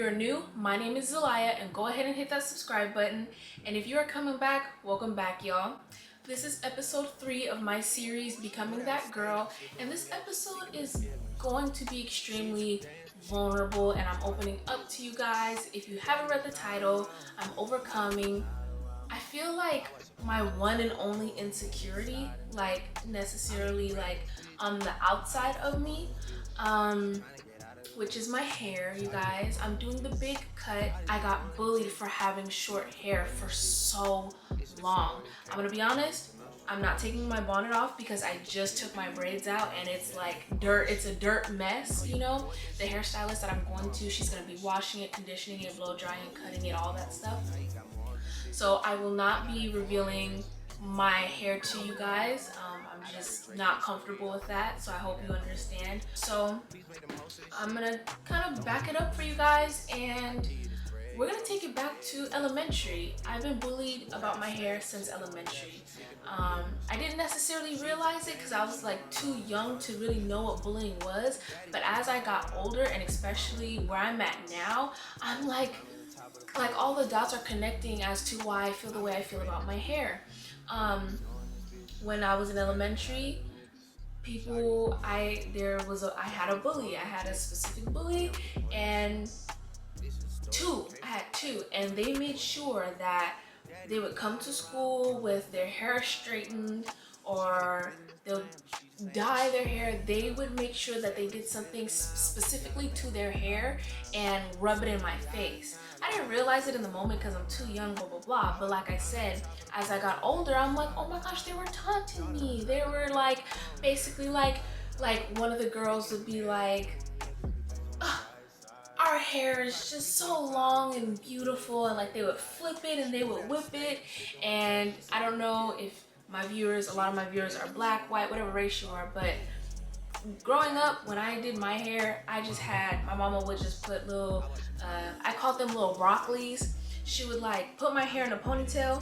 you're new, my name is ItsZalliah, and go ahead and hit that subscribe button. And if you are coming back, welcome back, y'all. This is episode 3 of my series, Becoming That Girl, and this episode is going to be extremely vulnerable, and I'm opening up to you guys. If you haven't read the title, I'm overcoming, I feel like, my one and only insecurity, like necessarily like on the outside of me, which is my hair, you guys. I'm doing the big cut. I got bullied for having short hair for so long. I'm gonna be honest, I'm not taking my bonnet off because I just took my braids out and it's like dirt. It's a dirt mess, you know? The hairstylist that I'm going to, she's gonna be washing it, conditioning it, blow drying it, cutting it, all that stuff. So I will not be revealing my hair to you guys. I'm just not comfortable with that, so I hope you understand. So I'm gonna kind of back it up for you guys, and we're gonna take it back to elementary. I've been bullied about my hair since elementary. I didn't necessarily realize it because I was like too young to really know what bullying was, but as I got older, and especially where I'm at now, I'm like all the dots are connecting as to why I feel the way I feel about my hair. When I was in elementary, I had a bully. I had a specific bully, and I had two, and they made sure that they would come to school with their hair straightened, or they'll dye their hair. They would make sure that they did something specifically to their hair and rub it in my face. I didn't realize it in the moment because I'm too young, blah blah blah, but like I said, as I got older, I'm like, oh my gosh, they were taunting me. They were like basically like one of the girls would be like, our hair is just so long and beautiful, and like they would flip it and they would whip it. And I don't know if a lot of my viewers are black, white, whatever race you are, but growing up, when I did my hair, my mama would just put little, I called them little broccolis. She would like put my hair in a ponytail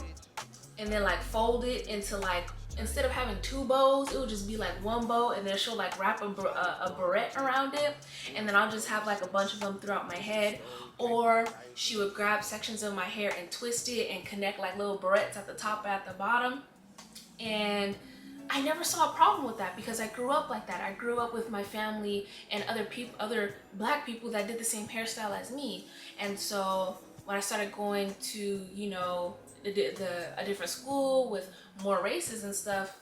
and then like fold it into like, instead of having two bows, it would just be like one bow, and then she'll like wrap a barrette around it, and then I'll just have like a bunch of them throughout my head. Or she would grab sections of my hair and twist it and connect like little barrettes at the top and at the bottom. And I never saw a problem with that because I grew up like that. I grew up with my family and other black people that did the same hairstyle as me. And so when I started going to, you know, a different school with more races and stuff,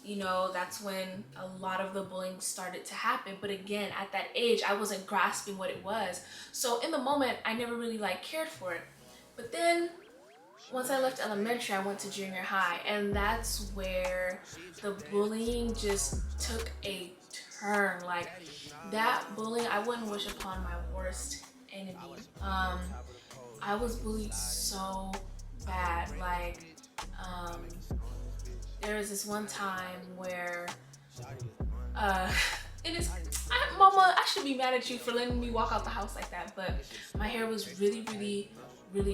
you know, that's when a lot of the bullying started to happen. But again, at that age, I wasn't grasping what it was. So in the moment, I never really like cared for it. But then once I left elementary, I went to junior high, and that's where the bullying just took a turn. Like, that bullying, I wouldn't wish upon my worst enemy. I was bullied so bad. Like, there was this one time where Mama, I should be mad at you for letting me walk out the house like that, but my hair was really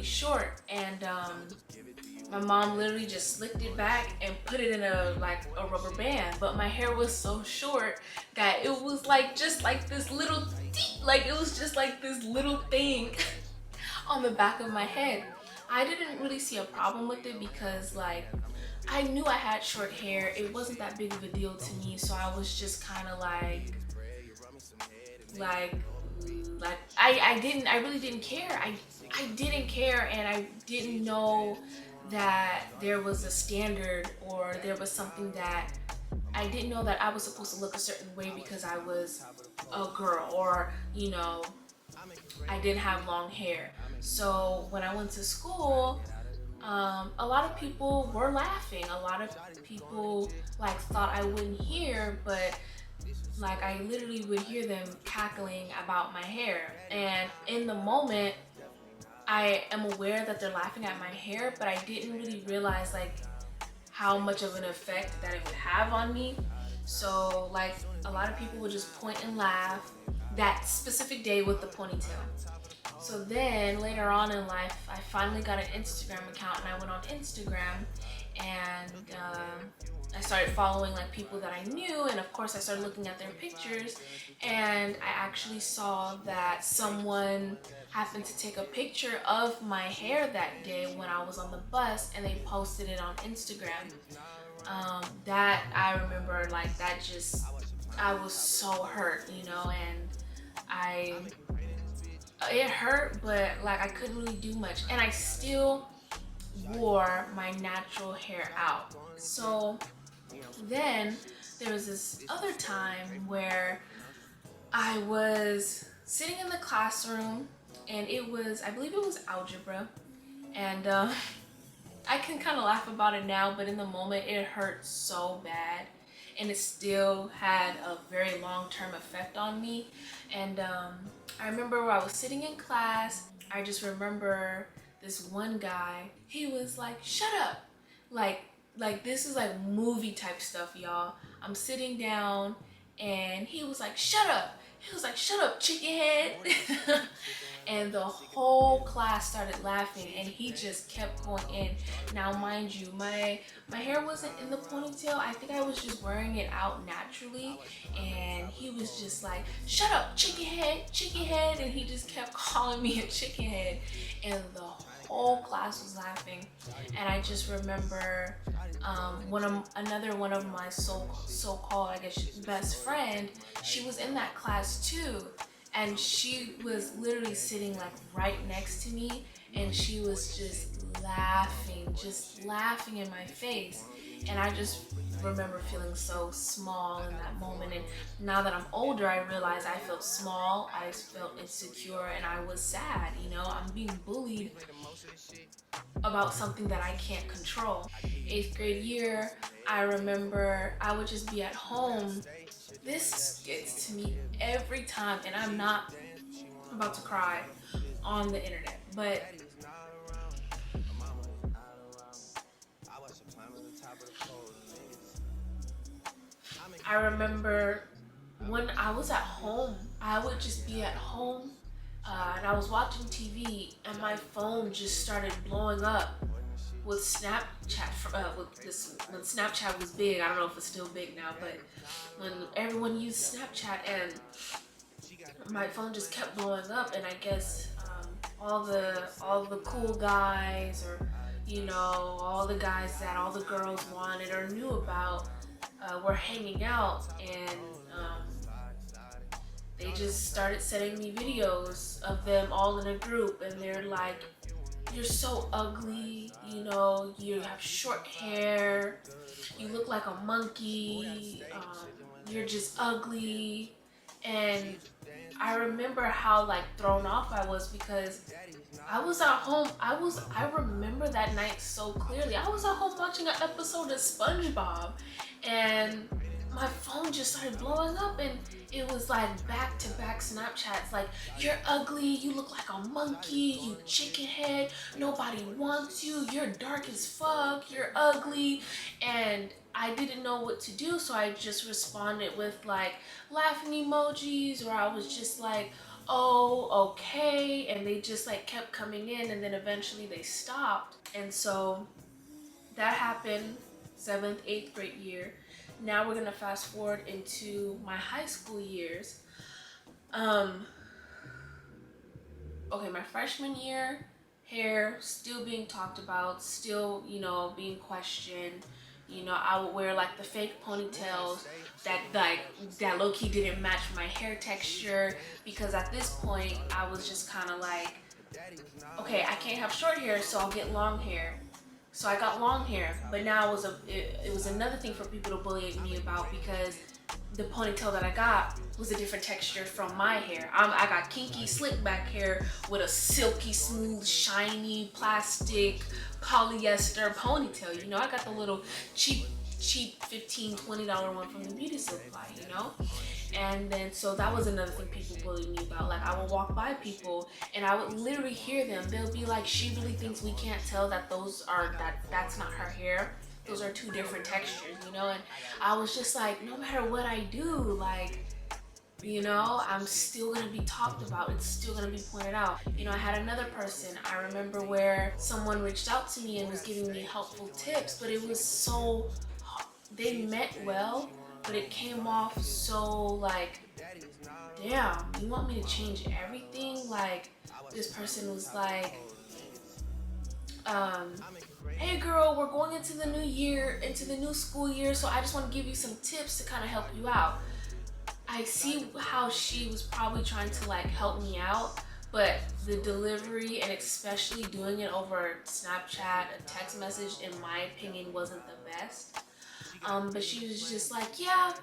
short, and my mom literally just slicked it back and put it in a rubber band. But my hair was so short that it was like just like this little it was just like this little thing on the back of my head. I didn't really see a problem with it because like I knew I had short hair. It wasn't that big of a deal to me, so I was just kind of I really didn't care. I didn't care, and I didn't know that there was a standard, or there was something that I didn't know that I was supposed to look a certain way because I was a girl, or, you know, I didn't have long hair. So when I went to school, a lot of people were laughing. A lot of people like thought I wouldn't hear, but like I literally would hear them cackling about my hair. And in the moment, I am aware that they're laughing at my hair, but I didn't really realize like how much of an effect that it would have on me. So like a lot of people would just point and laugh that specific day with the ponytail. So then later on in life, I finally got an Instagram account, and I went on Instagram, and I started following like people that I knew, and of course I started looking at their pictures, and I actually saw that someone happened to take a picture of my hair that day when I was on the bus, and they posted it on Instagram. That I remember, like, that just, I was so hurt, you know, and I it hurt, but like I couldn't really do much, and I still wore my natural hair out. So then there was this other time where I was sitting in the classroom, and it was, I believe it was algebra, and I can kind of laugh about it now, but in the moment it hurt so bad, and it still had a very long-term effect on me. And I remember where I was sitting in class, I just remember this one guy, he was like, "Shut up!" Like, this is like movie type stuff, y'all. I'm sitting down, and he was like, "Shut up!" He was like, "Shut up, chicken head!" And the whole class started laughing, and he just kept going in. Now, mind you, my hair wasn't in the ponytail. I think I was just wearing it out naturally, and he was just like, "Shut up, chicken head," and he just kept calling me a chicken head, and the whole class was laughing. And I just remember another one of my so-called, I guess, best friend, she was in that class too, and she was literally sitting like right next to me, and she was just laughing in my face. And I just remember feeling so small in that moment. And now that I'm older, I realize I felt small, I felt insecure, and I was sad. You know, I'm being bullied about something that I can't control. 8th grade year, I remember I would just be at home. This gets to me every time, and I'm not about to cry on the internet, but I remember when I was at home, I would just be at home, and I was watching TV, and my phone just started blowing up with Snapchat. When Snapchat was big, I don't know if it's still big now, but when everyone used Snapchat, and my phone just kept blowing up, and I guess all the cool guys, or you know, all the guys that all the girls wanted or knew about, were hanging out, and they just started sending me videos of them all in a group, and they're like, "You're so ugly, you know, you have short hair, you look like a monkey, you're just ugly." And I remember how like thrown off I was, because I was at home. I remember that night so clearly. I was at home watching an episode of SpongeBob, and my phone just started blowing up, and it was like back-to-back Snapchats like, "You're ugly, you look like a monkey, you chicken head, nobody wants you, you're dark as fuck, you're ugly." And I didn't know what to do, so I just responded with like laughing emojis, or I was just like, "Oh, okay," and they just like kept coming in, and then eventually they stopped. And so that happened 7th, 8th grade year. Now we're gonna fast forward into my high school years. Okay, my freshman year, hair still being talked about, still, you know, being questioned. You know, I would wear like the fake ponytails that low-key didn't match my hair texture, because at this point I was just kind of like, okay, I can't have short hair, so I'll get long hair. So I got long hair, but now it was another thing for people to bully me about, because the ponytail that I got was a different texture from my hair. I got kinky slick back hair with a silky smooth shiny plastic polyester ponytail. You know, I got the little cheap $15-$20 one from the beauty supply, you know. And then so that was another thing people bullied me about. Like, I would walk by people, and I would literally hear them, they'll be like, "She really thinks we can't tell that that's not her hair, those are two different textures," you know. And I was just like, no matter what I do, like, You know, I'm still gonna be talked about. It's still gonna be pointed out. You know, I had another person, I remember, where someone reached out to me and was giving me helpful tips, but it was so, they meant well, but it came off so like, damn, you want me to change everything? Like, this person was like, um, hey girl, we're going into the new year, into the new school year, so I just want to give you some tips to kind of help you out. I see how she was probably trying to like help me out, but the delivery, and especially doing it over Snapchat, a text message, in my opinion, wasn't the best. But she was just like, yeah,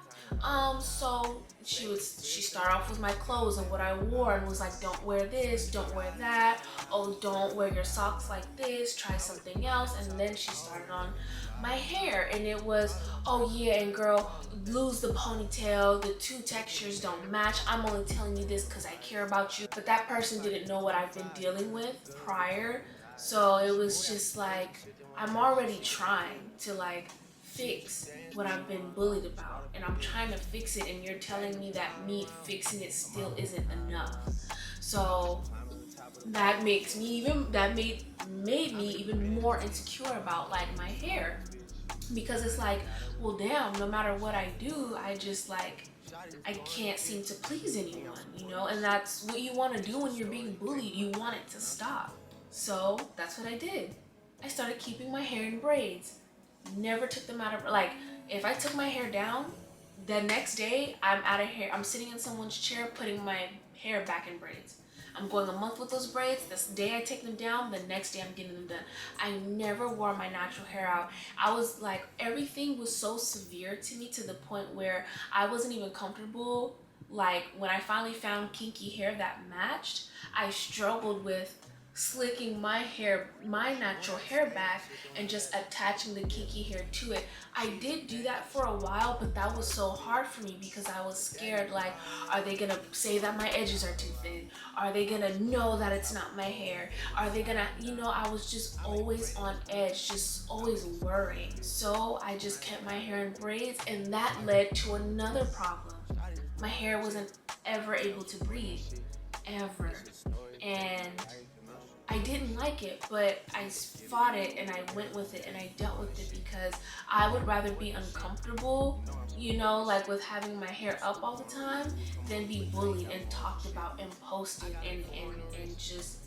so she started off with my clothes and what I wore, and was like, don't wear this, don't wear that, oh, don't wear your socks like this, try something else. And then she started on my hair, and it was, oh yeah, and girl, lose the ponytail, the two textures don't match, I'm only telling you this because I care about you. But that person didn't know what I've been dealing with prior, so it was just like, I'm already trying to like fix what I've been bullied about, and I'm trying to fix it, and you're telling me that me fixing it still isn't enough. So that makes me even, that made me even more insecure about like my hair, because it's like, well damn, no matter what I do, I just like, I can't seem to please anyone, you know. And that's what you want to do when you're being bullied. You want it to stop. So that's what I did. I started keeping my hair in braids. Never took them out of, like, if I took my hair down, the next day I'm out of hair. I'm sitting in someone's chair putting my hair back in braids. I'm going a month with those braids. This day I take them down, the next day I'm getting them done. I never wore my natural hair out. I was like, everything was so severe to me, to the point where I wasn't even comfortable. Like, when I finally found kinky hair that matched, I struggled with slicking my hair, my natural hair back, and just attaching the kinky hair to it. I did do that for a while, but that was so hard for me because I was scared, like, are they gonna say that my edges are too thin? Are they gonna know that it's not my hair? Are they gonna, you know, I was just always on edge, just always worrying. So I just kept my hair in braids, and that led to another problem. My hair wasn't ever able to breathe, ever. And I didn't like it, but I fought it, and I went with it, and I dealt with it, because I would rather be uncomfortable, you know, like with having my hair up all the time, than be bullied and talked about and posted and just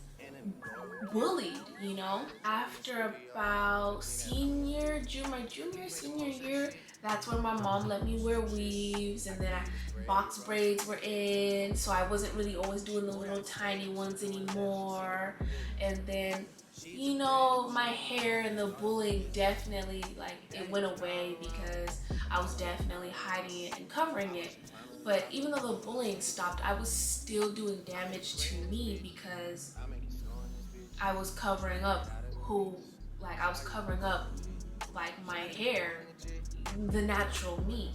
bullied, you know. After about my junior, senior year, that's when my mom let me wear weaves, and then box braids were in, so I wasn't really always doing the little tiny ones anymore. And then, you know, my hair and the bullying definitely, like, it went away, because I was definitely hiding it and covering it. But even though the bullying stopped, I was still doing damage to me, because I was covering up I was covering up like my hair, the natural me.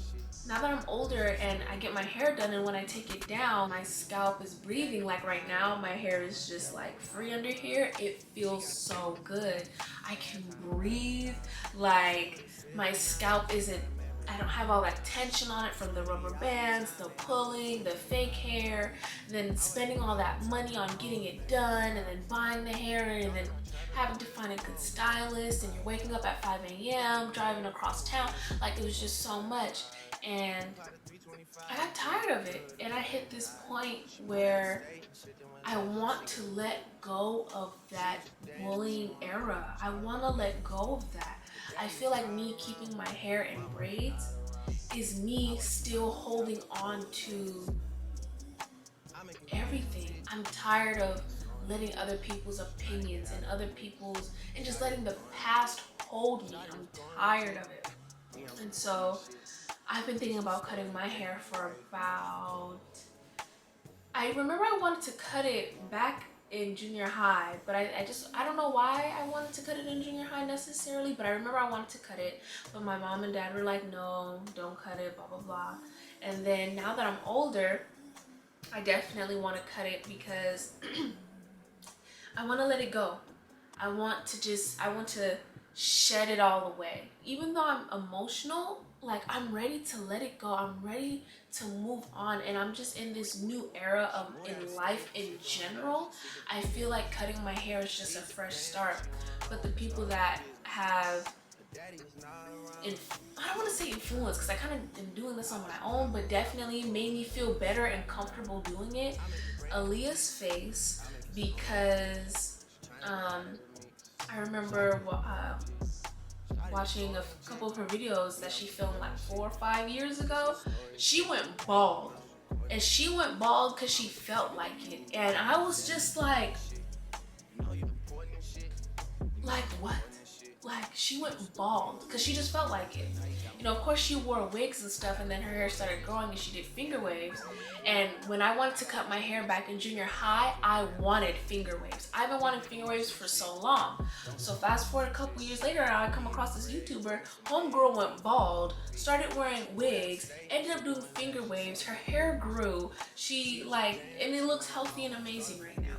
Now that I'm older and I get my hair done, and when I take it down, my scalp is breathing. Like right now, my hair is just like free under here. It feels so good. I can breathe. Like, my scalp isn't, I don't have all that tension on it from the rubber bands, the pulling, the fake hair, then spending all that money on getting it done, and then buying the hair, and then having to find a good stylist, and you're waking up at 5 a.m., driving across town. Like, it was just so much. And I got tired of it. And I hit this point where I want to let go of that bullying era. I want to let go of that. I feel like me keeping my hair in braids is me still holding on to everything. I'm tired of letting other people's opinions and just letting the past hold me. I'm tired of it. And so I've been thinking about cutting my hair for about, I remember I wanted to cut it back in junior high, but I don't know why I wanted to cut it in junior high necessarily, but I remember I wanted to cut it, but my mom and dad were like, no, don't cut it, blah, blah, blah. And then now that I'm older, I definitely want to cut it, because I want to let it go. I want to shed it all away. Even though I'm emotional, like I'm ready to let it go. I'm ready to move on, and I'm just in this new era of in life in general. I feel like cutting my hair is just a fresh start. But the people that have I don't want to say influence, because I kind of am doing this on my own, but definitely made me feel better and comfortable doing it. Aaliyah's face, because I remember watching a couple of her videos that she filmed like 4 or 5 years ago. She went bald, and she went bald because she felt like it, and I was just like what? Like, she went bald because she just felt like it. You know, of course she wore wigs and stuff, and then her hair started growing and she did finger waves. And when I wanted to cut my hair back in junior high, I wanted finger waves. I've been wanting finger waves for so long. So fast forward a couple years later, I come across this YouTuber. Homegirl went bald, started wearing wigs, ended up doing finger waves. Her hair grew. And it looks healthy and amazing right now.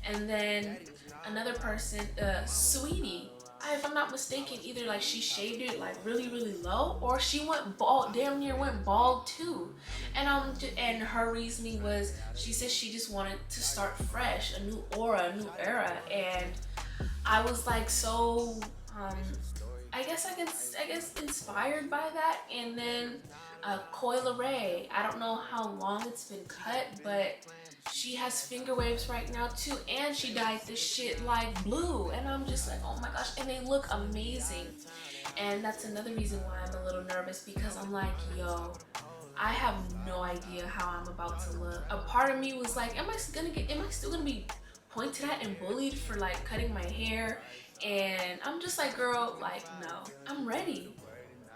And then another person, Sweetie, if I'm not mistaken, either like she shaved it like really low, or she went bald, damn near went bald too. And her reasoning was, she said she just wanted to start fresh, a new aura, a new era. And I was like so I guess inspired by that. And then Coil Ray, I don't know how long it's been cut, but she has finger waves right now too, and she dyed this shit like blue, and I'm just like, oh my gosh, and they look amazing. And that's another reason why I'm a little nervous, because I'm like, yo, I have no idea how I'm about to look. A part of me was like, am I still gonna be pointed at and bullied for like cutting my hair? And I'm just like, girl, like, no, I'm ready.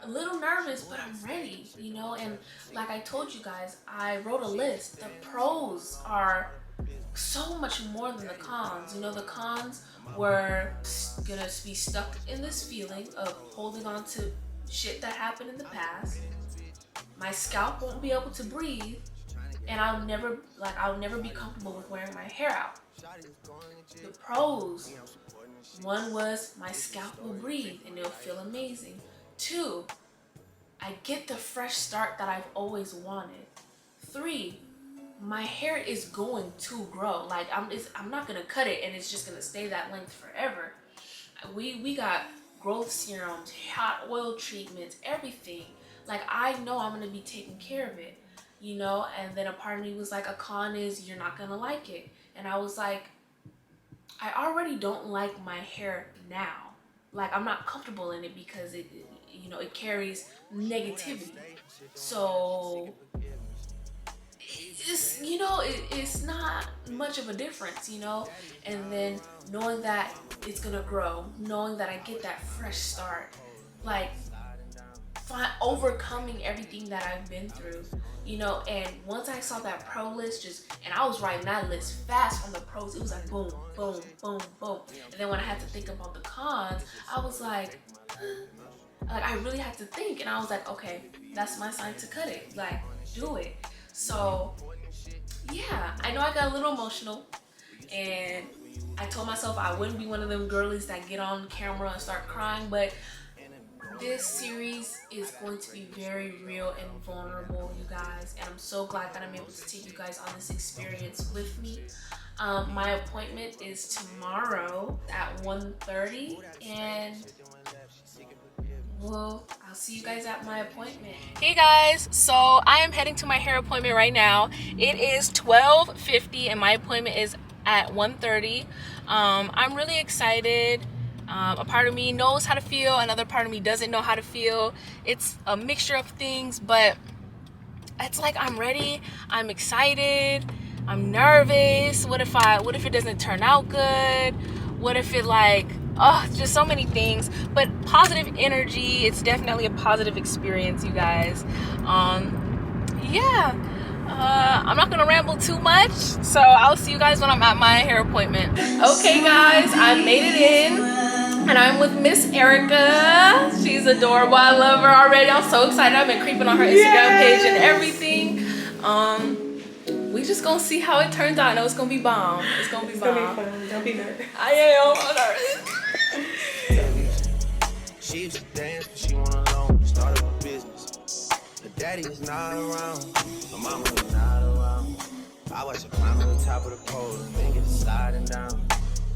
A little nervous, but I'm ready, you know. And like I told you guys, I wrote a list. The pros are so much more than the cons. You know, the cons were gonna be stuck in this feeling of holding on to shit that happened in the past. My scalp won't be able to breathe, and I'll never be comfortable with wearing my hair out. The pros, one was my scalp will breathe and it'll feel amazing. 2, I get the fresh start that I've always wanted. 3, my hair is going to grow. Like, I'm not gonna cut it and it's just gonna stay that length forever. We got growth serums, hot oil treatments, everything. Like, I know I'm gonna be taking care of it, you know. And then a part of me was like, a con is you're not gonna like it. And I was like, I already don't like my hair now. Like, I'm not comfortable in it because it carries negativity. So it's not much of a difference, you know. And then knowing that it's gonna grow, knowing that I get that fresh start, like overcoming everything that I've been through, you know. And once I saw that pro list, and I was writing that list fast on the pros, it was like boom, boom, boom, boom. And then when I had to think about the cons, I was like I really had to think, and I was like, okay, that's my sign to cut it, like, do it. So yeah, I know I got a little emotional, and I told myself I wouldn't be one of them girlies that get on camera and start crying, but this series is going to be very real and vulnerable, you guys, and I'm so glad that I'm able to take you guys on this experience with me. My appointment is tomorrow at 1:30, and well, I'll see you guys at my appointment. Hey guys, so I am heading to my hair appointment right now. It is 12:50 and my appointment is at 1:30. I'm really excited. A part of me knows how to feel, another part of me doesn't know how to feel. It's a mixture of things, but it's like I'm ready, I'm excited, I'm nervous. What if it doesn't turn out good? What if it just so many things, but positive energy. It's definitely a positive experience, you guys. I'm not gonna ramble too much, so I'll see you guys when I'm at my hair appointment. Okay guys, I made it in, and I'm with Miss Erica. She's adorable. I love her already. I'm so excited. I've been creeping on her Instagram page and everything. We just gonna see how it turns out. I know it's gonna be bomb. It's gonna be bomb. Gonna be fun. Don't be nervous. I am. I'm nervous. She used to dance, but she went alone, started a business. Her daddy is not around, her mama is not around. I watch her climb to the top of the pole and then get sliding down.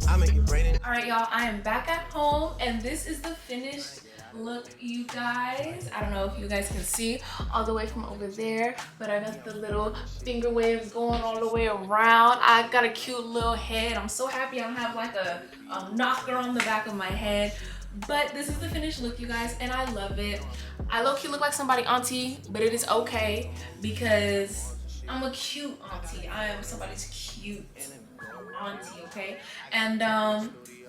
I make it rain. Alright y'all, I am back at home and this is the finished look, you guys. I don't know if you guys can see all the way from over there, but I got the little finger waves going all the way around. I got a cute little head. I'm so happy I don't have like a knocker on the back of my head. But this is the finished look, you guys, and I love it. I low-key look like somebody auntie, but it is okay because I'm a cute auntie. I am somebody's cute auntie, okay? And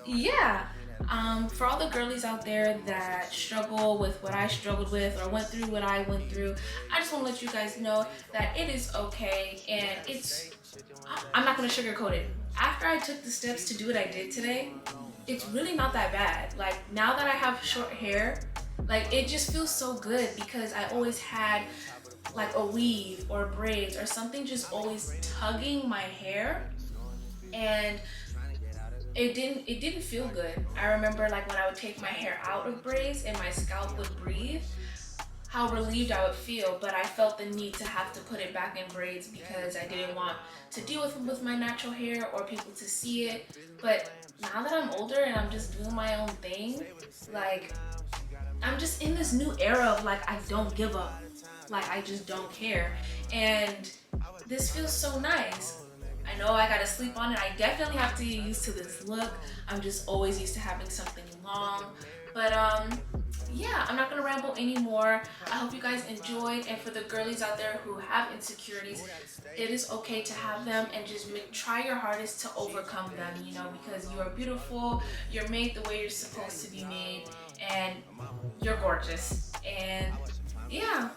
yeah, for all the girlies out there that struggle with what I struggled with or went through what I went through, I just want to let you guys know that it is okay, and I'm not going to sugarcoat it. After I took the steps to do what I did today, it's really not that bad. Like, now that I have short hair, like, it just feels so good because I always had like a weave or braids or something just always tugging my hair, and it didn't feel good. I remember like when I would take my hair out of braids and my scalp would breathe, how relieved I would feel, but I felt the need to have to put it back in braids because I didn't want to deal with my natural hair or people to see it. But now that I'm older and I'm just doing my own thing, like, I'm just in this new era of like, I don't give up. Like, I just don't care. And this feels so nice. I know I gotta sleep on it. I definitely have to get used to this look. I'm just always used to having something long. But yeah, I'm not gonna ramble anymore. I hope you guys enjoyed, and for the girlies out there who have insecurities, it is okay to have them, and just try your hardest to overcome them, you know, because you are beautiful, you're made the way you're supposed to be made, and you're gorgeous. And yeah,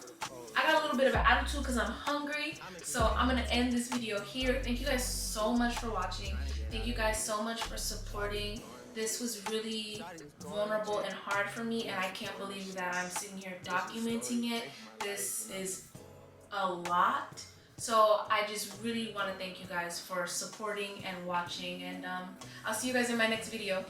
I got a little bit of an attitude because I'm hungry, so I'm gonna end this video here. Thank you guys so much for watching. Thank you guys so much for supporting. This was really vulnerable and hard for me, and I can't believe that I'm sitting here documenting it. This is a lot. So I just really want to thank you guys for supporting and watching, and I'll see you guys in my next video.